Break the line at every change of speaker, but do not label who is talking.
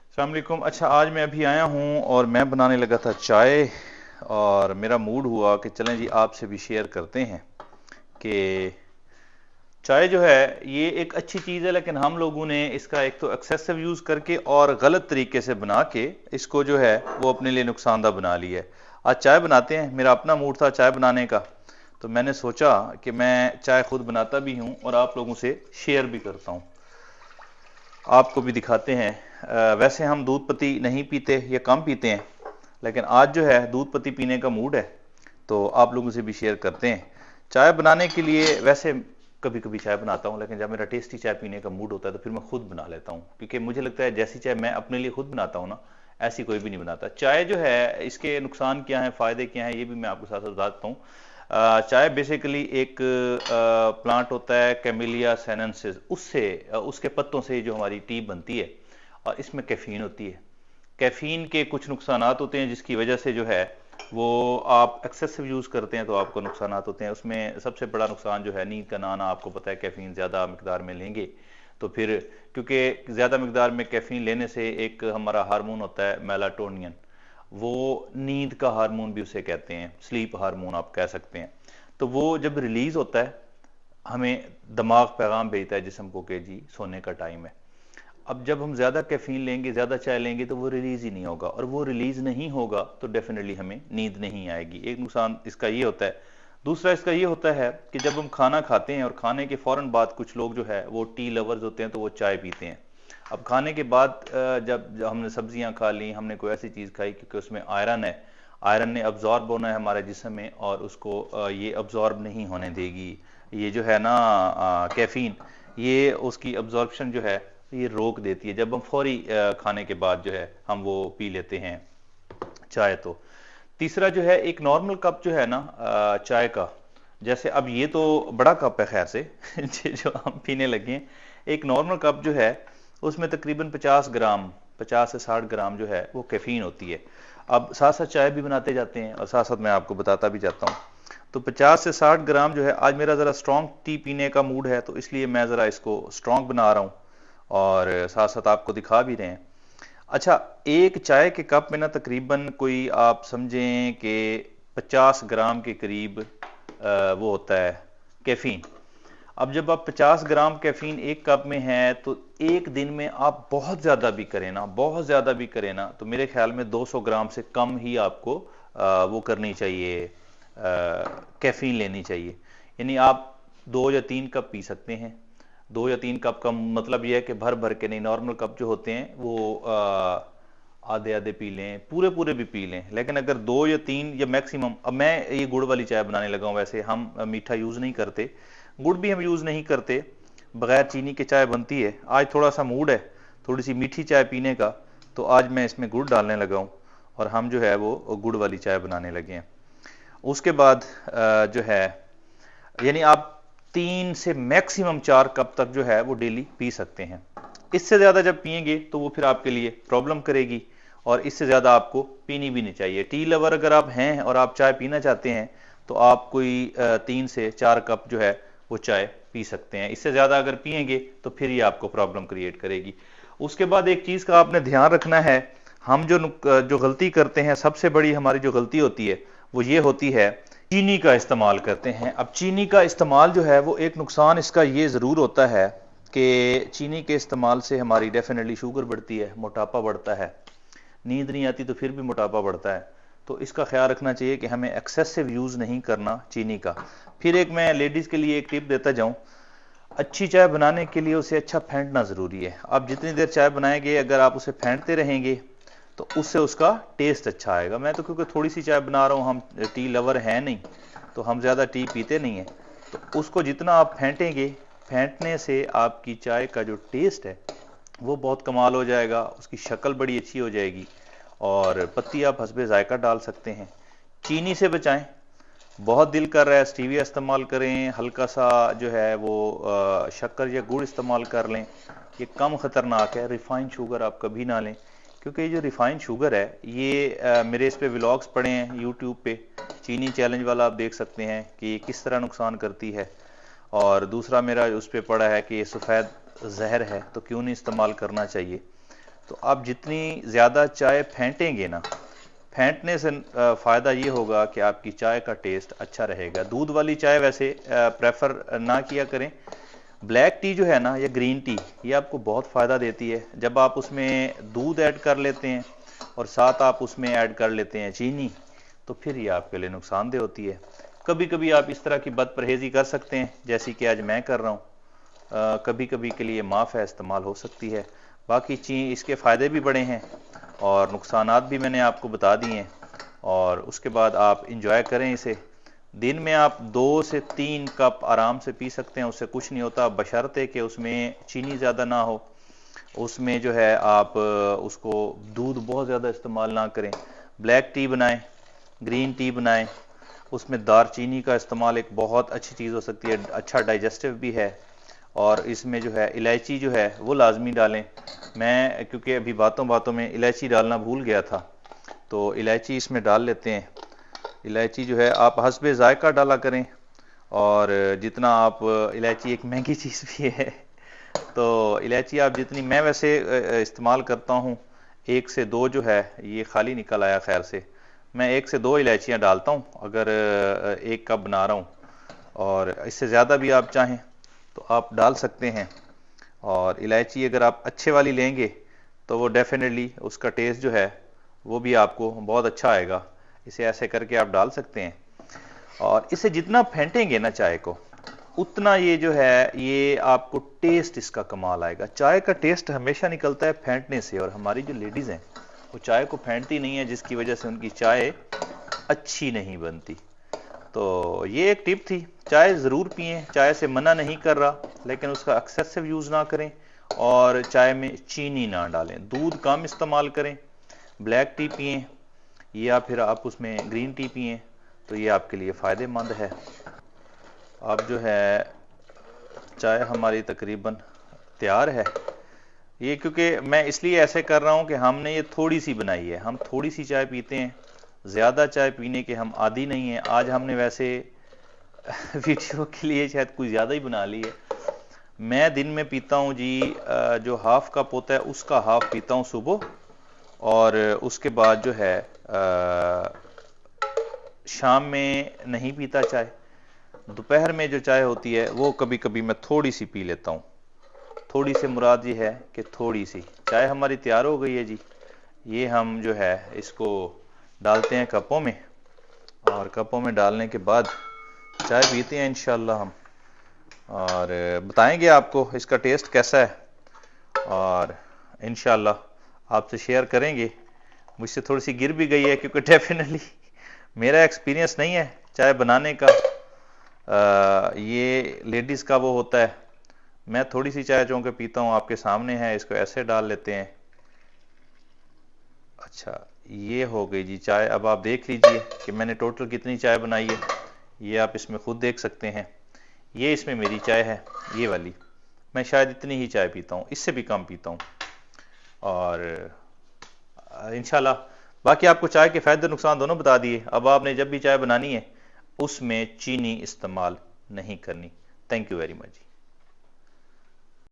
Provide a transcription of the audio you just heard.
अस्सलाम वालेकुम। अच्छा, आज मैं अभी आया हूँ और मैं बनाने लगा था चाय। और मेरा मूड हुआ कि चलें जी आपसे भी शेयर करते हैं कि चाय जो है ये एक अच्छी चीज़ है, लेकिन हम लोगों ने इसका एक तो एक्सेसिव यूज़ करके और गलत तरीके से बना के इसको जो है वो अपने लिए नुकसानदा बना लिया है। आज चाय बनाते हैं, मेरा अपना मूड था चाय बनाने का, तो मैंने सोचा कि मैं चाय खुद बनाता भी हूँ और आप लोगों से शेयर भी करता हूँ, आपको भी दिखाते हैं। वैसे हम दूध पत्ती नहीं पीते या कम पीते हैं, लेकिन आज जो है दूध पत्ती पीने का मूड है, तो आप लोगों से भी शेयर करते हैं। चाय बनाने के लिए वैसे कभी कभी चाय बनाता हूँ, लेकिन जब मेरा टेस्टी चाय पीने का मूड होता है तो फिर मैं खुद बना लेता हूँ, क्योंकि मुझे लगता है जैसी चाय मैं अपने लिए खुद बनाता हूँ ना, ऐसी कोई भी नहीं बनाता। चाय जो है इसके नुकसान क्या हैं, फ़ायदे क्या हैं, ये भी मैं आपके साथ साथ बताता हूँ। चाय बेसिकली एक प्लांट होता है कैमिलिया सैनेंसिस, उससे उसके पत्तों से जो हमारी टी बनती है, और इसमें कैफीन होती है। कैफीन के कुछ नुकसानात होते हैं जिसकी वजह से जो है वो आप एक्सेसिव यूज़ करते हैं तो आपको नुकसानात होते हैं। उसमें सबसे बड़ा नुकसान जो है नींद का ना आना। आपको पता है कैफीन ज़्यादा मकदार में लेंगे तो फिर, क्योंकि ज़्यादा मकदार में कैफीन लेने से एक हमारा हार्मोन होता है मेलाटोनियन, वो नींद का हार्मोन भी उसे कहते हैं, स्लीप हार्मोन आप कह सकते हैं। तो वो जब रिलीज होता है, हमें दिमाग पैगाम भेजता है जिस्म को कि जी सोने का टाइम है। अब जब हम ज़्यादा कैफीन लेंगे, ज़्यादा चाय लेंगे, तो वो रिलीज़ ही नहीं होगा, और वो रिलीज़ नहीं होगा तो डेफिनेटली हमें नींद नहीं आएगी। एक नुकसान इसका ये होता है। दूसरा इसका ये होता है कि जब हम खाना खाते हैं और खाने के फ़ौरन बाद कुछ लोग जो है वो टी लवर्स होते हैं तो वो चाय पीते हैं। अब खाने के बाद जब हमने सब्जियां खा ली, हमने कोई ऐसी चीज़ खाई क्योंकि उसमें आयरन है, आयरन ने अब्जॉर्ब होना है हमारे जिस्म में, और उसको ये अब्जॉर्ब नहीं होने देगी। ये जो है ना कैफीन, ये उसकी अब्जॉर्प्शन जो है ये रोक देती है। जब हम फौरी खाने के बाद जो है हम वो पी लेते हैं चाय। तो तीसरा जो है, एक नॉर्मल कप जो है ना चाय का, जैसे अब ये तो बड़ा कप है खैर से जो हम पीने लगे हैं, एक नॉर्मल कप जो है उसमें तकरीबन 50 ग्राम, 50 से 60 ग्राम जो है वो कैफीन होती है। अब साथ साथ चाय भी बनाते जाते हैं और साथ साथ मैं आपको बताता भी जाता हूँ। तो 50 से 60 ग्राम जो है, आज मेरा ज़रा स्ट्रॉन्ग टी पीने का मूड है तो इसलिए मैं ज़रा इसको स्ट्रॉन्ग बना रहा हूँ और साथ साथ आपको दिखा भी रहे हैं। अच्छा, एक चाय के कप में ना तकरीबन कोई आप समझें कि 50 ग्राम के करीब वो होता है कैफीन। अब जब आप 50 ग्राम कैफीन एक कप में है तो एक दिन में आप बहुत ज़्यादा भी करें ना, बहुत ज़्यादा भी करें ना, तो मेरे ख्याल में 200 ग्राम से कम ही आपको वो करनी चाहिए, कैफीन लेनी चाहिए। यानी आप 2 या 3 कप पी सकते हैं। 2 या 3 कप का मतलब यह है कि भर भर के नहीं, नॉर्मल कप जो होते हैं वो आधे आधे पी लें, पूरे पूरे भी पी लें। लेकिन अगर 2 या 3 या मैक्सिमम, अब मैं ये गुड़ वाली चाय बनाने लगा हूँ, वैसे हम मीठा यूज़ नहीं करते, गुड़ भी हम यूज़ नहीं करते, बगैर चीनी के चाय बनती है। आज थोड़ा सा मूड है थोड़ी सी मीठी चाय पीने का, तो आज मैं इसमें गुड़ डालने लगा हूँ और हम जो है वो गुड़ वाली चाय बनाने लगे हैं। उसके बाद जो है, यानी आप 3 से मैक्सिमम 4 कप तक जो है वो डेली पी सकते हैं। इससे ज़्यादा जब पिएंगे तो वो फिर आपके लिए प्रॉब्लम करेगी, और इससे ज़्यादा आपको पीनी भी नहीं चाहिए। टी लवर अगर आप हैं और आप चाय पीना चाहते हैं तो आप कोई 3 से 4 कप जो है वो चाय पी सकते हैं। इससे ज़्यादा अगर पिएंगे तो फिर ये आपको प्रॉब्लम क्रिएट करेगी। उसके बाद एक चीज़ का आपने ध्यान रखना है, हम जो गलती करते हैं, सबसे बड़ी हमारी जो गलती होती है वो ये होती है, चीनी का इस्तेमाल करते हैं। अब चीनी का इस्तेमाल जो है वो, एक नुकसान इसका ये ज़रूर होता है कि चीनी के इस्तेमाल से हमारी डेफिनेटली शुगर बढ़ती है, मोटापा बढ़ता है, नींद नहीं आती तो फिर भी मोटापा बढ़ता है। तो इसका ख्याल रखना चाहिए कि हमें एक्सेसिव यूज़ नहीं करना चीनी का। फिर एक मैं लेडीज़ के लिए एक टिप देता जाऊँ, अच्छी चाय बनाने के लिए उसे अच्छा फेंटना ज़रूरी है। आप जितनी देर चाय बनाएंगे, अगर आप उसे फेंटते रहेंगे तो उससे उसका टेस्ट अच्छा आएगा। मैं तो क्योंकि थोड़ी सी चाय बना रहा हूँ, हम टी लवर हैं नहीं तो हम ज़्यादा टी पीते नहीं हैं, तो उसको जितना आप फेंटेंगे, फेंटने से आपकी चाय का जो टेस्ट है वो बहुत कमाल हो जाएगा, उसकी शक्ल बड़ी अच्छी हो जाएगी, और पत्ती आप हस्बे जायका डाल सकते हैं। चीनी से बचाएं, बहुत दिल कर रहा है स्टीविया इस्तेमाल करें, हल्का सा जो है वो शक्कर या गुड़ इस्तेमाल कर लें, ये कम ख़तरनाक है। रिफाइंड शुगर आप कभी ना लें, क्योंकि ये जो रिफाइंड शुगर है ये मेरे इस पे व्लॉग्स पड़े हैं यूट्यूब पे, चीनी चैलेंज वाला, आप देख सकते हैं कि ये किस तरह नुकसान करती है। और दूसरा मेरा उस पे पड़ा है कि ये सफ़ेद जहर है तो क्यों नहीं इस्तेमाल करना चाहिए। तो आप जितनी ज़्यादा चाय फेंटेंगे ना, फेंटने से फ़ायदा ये होगा कि आपकी चाय का टेस्ट अच्छा रहेगा। दूध वाली चाय वैसे प्रेफर ना किया करें। ब्लैक टी जो है ना, या ग्रीन टी, ये आपको बहुत फ़ायदा देती है। जब आप उसमें दूध ऐड कर लेते हैं और साथ आप उसमें ऐड कर लेते हैं चीनी, तो फिर ये आपके लिए नुकसानदेह होती है। कभी कभी आप इस तरह की बद परहेज़ी कर सकते हैं, जैसी कि आज मैं कर रहा हूँ। कभी कभी के लिए माफ़ है, इस्तेमाल हो सकती है। बाकी इसके फ़ायदे भी बड़े हैं और नुकसानात भी मैंने आपको बता दिए हैं। और उसके बाद आप इंजॉय करें इसे। दिन में आप 2 से 3 कप आराम से पी सकते हैं, उससे कुछ नहीं होता, बशर्ते कि उसमें चीनी ज़्यादा ना हो। उसमें जो है आप उसको दूध बहुत ज़्यादा इस्तेमाल ना करें। ब्लैक टी बनाएं, ग्रीन टी बनाएं, उसमें दारचीनी का इस्तेमाल एक बहुत अच्छी चीज़ हो सकती है, अच्छा डाइजेस्टिव भी है। और इसमें जो है इलायची जो है वो लाजमी डालें। मैं क्योंकि अभी बातों बातों में इलायची डालना भूल गया था, तो इलायची इसमें डाल लेते हैं। इलायची जो है आप हस्बे जायका डाला करें, और जितना आप इलायची एक महंगी चीज़ भी है, तो इलायची आप जितनी, मैं वैसे इस्तेमाल करता हूँ 1 से 2 जो है, ये खाली निकल आया खैर से, मैं 1 से 2 इलायचियाँ डालता हूँ अगर 1 कप बना रहा हूँ। और इससे ज़्यादा भी आप चाहें तो आप डाल सकते हैं। और इलायची अगर आप अच्छे वाली लेंगे तो वो डेफिनेटली उसका टेस्ट जो है वो भी आपको बहुत अच्छा आएगा। इसे ऐसे करके आप डाल सकते हैं। और इसे जितना फेंटेंगे ना चाय को, उतना ये जो है ये आपको टेस्ट इसका कमाल आएगा। चाय का टेस्ट हमेशा निकलता है फेंटने से, और हमारी जो लेडीज़ हैं वो चाय को फेंटती नहीं है, जिसकी वजह से उनकी चाय अच्छी नहीं बनती। तो ये एक टिप थी। चाय ज़रूर पिएं, चाय से मना नहीं कर रहा, लेकिन उसका एक्सेसिव यूज़ ना करें और चाय में चीनी ना डालें। दूध कम इस्तेमाल करें। ब्लैक टी पिएं या फिर आप उसमें ग्रीन टी पिएं, तो ये आपके लिए फ़ायदेमंद है। अब जो है चाय हमारी तकरीबन तैयार है। ये क्योंकि मैं इसलिए ऐसे कर रहा हूँ कि हमने ये थोड़ी सी बनाई है, हम थोड़ी सी चाय पीते हैं, ज़्यादा चाय पीने के हम आदी नहीं हैं। आज हमने वैसे वीडियो के लिए शायद कुछ ज़्यादा ही बना ली है। मैं दिन में पीता हूँ जी, जो हाफ कप होता है उसका हाफ पीता हूँ सुबह, और उसके बाद जो है शाम में नहीं पीता चाय। दोपहर में जो चाय होती है वो कभी कभी मैं थोड़ी सी पी लेता हूँ। थोड़ी से मुराद ये है कि थोड़ी सी। चाय हमारी तैयार हो गई है जी। ये हम जो है इसको डालते हैं कपों में, और कपों में डालने के बाद चाय पीते हैं इंशाल्लाह हम, और बताएंगे आपको इसका टेस्ट कैसा है, और इंशाल्लाह आपसे शेयर करेंगे। मुझसे थोड़ी सी गिर भी गई है, क्योंकि डेफिनेटली मेरा एक्सपीरियंस नहीं है चाय बनाने का, ये लेडीज़ का वो होता है। मैं थोड़ी सी चाय चौंके पीता हूँ, आपके सामने है। इसको ऐसे डाल लेते हैं। अच्छा, ये हो गई जी चाय। अब आप देख लीजिए कि मैंने टोटल कितनी चाय बनाई है, ये आप इसमें खुद देख सकते हैं। ये इसमें मेरी चाय है, ये वाली। मैं शायद इतनी ही चाय पीता हूँ, इससे भी कम पीता हूँ। और इंशाल्लाह बाकी आपको चाय के फ़ायदे नुकसान दोनों बता दिए। अब आपने जब भी चाय बनानी है उसमें चीनी इस्तेमाल नहीं करनी। Thank you very much.